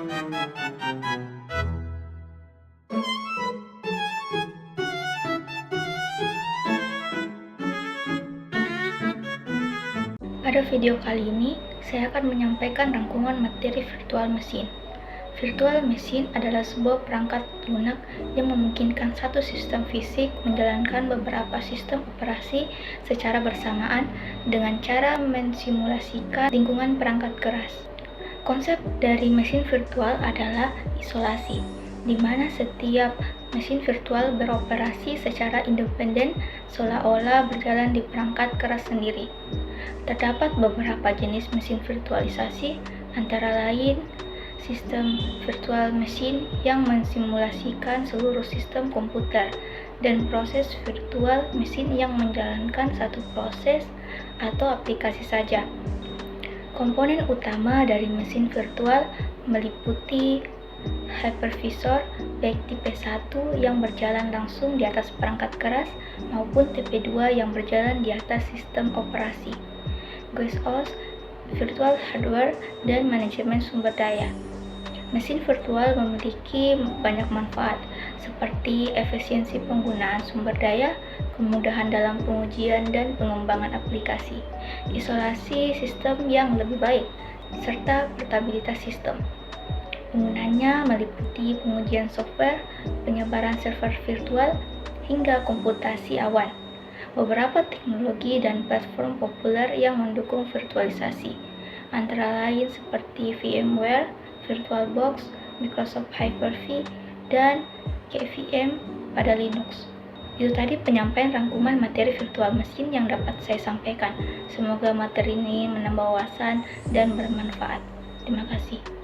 Pada video kali ini, saya akan menyampaikan rangkuman materi virtual machine. Virtual machine adalah sebuah perangkat lunak yang memungkinkan satu sistem fisik menjalankan beberapa sistem operasi secara bersamaan dengan cara mensimulasikan lingkungan perangkat keras. Konsep dari mesin virtual adalah isolasi, di mana setiap mesin virtual beroperasi secara independen seolah-olah berjalan di perangkat keras sendiri. Terdapat beberapa jenis mesin virtualisasi, antara lain sistem virtual machine yang mensimulasikan seluruh sistem komputer, dan proses virtual machine yang menjalankan satu proses atau aplikasi saja. Komponen utama dari mesin virtual meliputi hypervisor baik tipe 1 yang berjalan langsung di atas perangkat keras maupun tipe 2 yang berjalan di atas sistem operasi, GUI/OS, virtual hardware, dan manajemen sumber daya. Mesin virtual memiliki banyak manfaat, seperti efisiensi penggunaan sumber daya, kemudahan dalam pengujian dan pengembangan aplikasi, isolasi sistem yang lebih baik, serta portabilitas sistem. Penggunanya meliputi pengujian software, penyebaran server virtual, hingga komputasi awan. Beberapa teknologi dan platform populer yang mendukung virtualisasi, antara lain seperti VMware, VirtualBox, Microsoft Hyper-V, dan KVM pada Linux. Itu tadi penyampaian rangkuman materi virtual machine yang dapat saya sampaikan. Semoga materi ini menambah wawasan dan bermanfaat. Terima kasih.